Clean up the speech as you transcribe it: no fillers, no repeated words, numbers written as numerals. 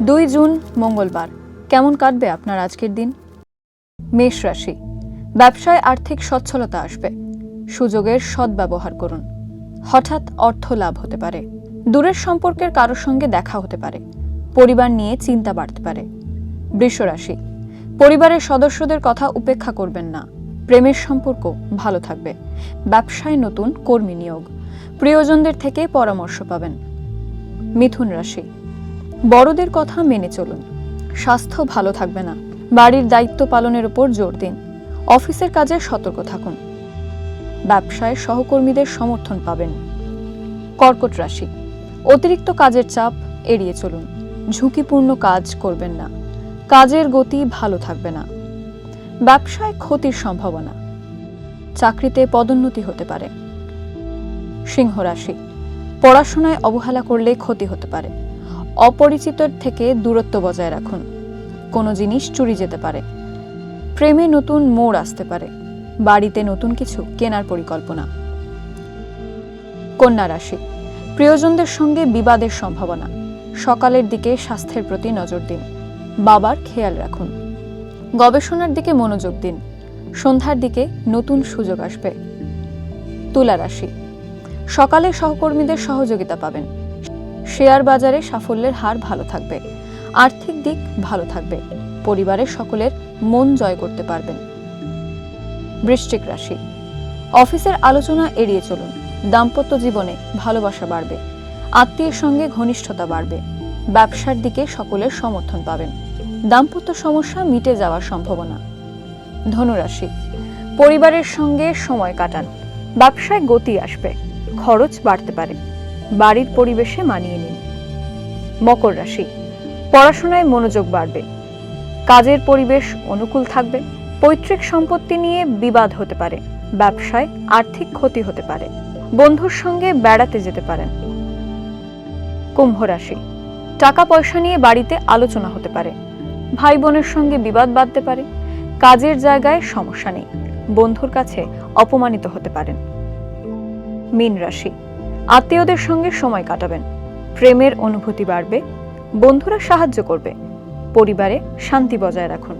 2 June মঙ্গলবার কেমন কাটবে আপনার আজকের দিন? মেষ রাশি, ব্যবসায় আর্থিক সচ্ছলতা আসবে, সুযোগের সদ্ব্যবহার করুন। হঠাৎ অর্থ লাভ হতে পারে। দূরের সম্পর্কের কারোর সঙ্গে দেখা হতে পারে। পরিবার নিয়ে চিন্তা বাড়তে পারে। বৃষ রাশি, পরিবারের সদস্যদের কথা উপেক্ষা করবেন না। প্রেমের সম্পর্ক ভালো থাকবে। ব্যবসায় নতুন কর্মী নিয়োগ। প্রিয়জনদের থেকে পরামর্শ পাবেন। মিথুন রাশি, বড়দের কথা মেনে চলুন। স্বাস্থ্য ভালো থাকবে না। বাড়ির দায়িত্ব পালনের উপর জোর দিন। অফিসের কাজে সতর্ক থাকুন। ব্যবসায় সহকর্মীদের সমর্থন পাবেন। কর্কট রাশি, অতিরিক্ত কাজের চাপ এড়িয়ে চলুন। ঝুঁকিপূর্ণ কাজ করবেন না। কাজের গতি ভালো থাকবে না। ব্যবসায় ক্ষতির সম্ভাবনা। চাকরিতে পদোন্নতি হতে পারে। সিংহ রাশি, পড়াশোনায় অবহেলা করলে ক্ষতি হতে পারে। অপরিচিতর থেকে দূরত্ব বজায় রাখুন। কোনো জিনিস চুরি যেতে পারে। প্রেমে নতুন মোড় আসতে পারে। বাড়িতে নতুন কিছু কেনার পরিকল্পনা। কন্যা রাশি, প্রিয়জনদের সঙ্গে বিবাদের সম্ভাবনা। সকালের দিকে স্বাস্থ্যের প্রতি নজর দিন। বাবার খেয়াল রাখুন। গবেষণার দিকে মনোযোগ দিন। সন্ধ্যার দিকে নতুন সুযোগ আসবে। তুলা রাশি, সকালে সহকর্মীদের সহযোগিতা পাবেন। শেয়ার বাজারে সাফল্যের হার ভালো থাকবে। আর্থিক দিক ভালো থাকবে। পরিবারের সকলের মন জয় করতে পারবেন। বৃশ্চিক রাশি, অফিসের আলোচনা এড়িয়ে চলুন। দাম্পত্য জীবনে ভালোবাসা বাড়বে। আত্মীয়ের সঙ্গে ঘনিষ্ঠতা বাড়বে। ব্যবসার দিকে সকলের সমর্থন পাবেন। দাম্পত্য সমস্যা মিটে যাওয়ার সম্ভাবনা। ধনু রাশি, পরিবারের সঙ্গে সময় কাটান। ব্যবসায় গতি আসবে। খরচ বাড়তে পারে। বাড়ির পরিবেশে মানিয়ে নিন। মকর রাশি, পড়াশোনায় মনোযোগ বাড়বে। কাজের পরিবেশ অনুকূল থাকবে। পৈতৃক সম্পত্তি নিয়ে বিবাদ হতে পারে। ব্যবসায় আর্থিক ক্ষতি হতে পারে। বন্ধুর সঙ্গে বেড়াতে যেতে পারেন। কুম্ভ রাশি, টাকা পয়সা নিয়ে বাড়িতে আলোচনা হতে পারে। ভাই বোনের সঙ্গে বিবাদ বাধতে পারে। কাজের জায়গায় সমস্যা নেই। বন্ধুর কাছে অপমানিত হতে পারেন। মীন রাশি, আত্মীয়দের সঙ্গে সময় কাটাবেন। প্রেমের অনুভূতি বাড়বে। বন্ধুরা সাহায্য করবে। পরিবারে শান্তি বজায় রাখুন।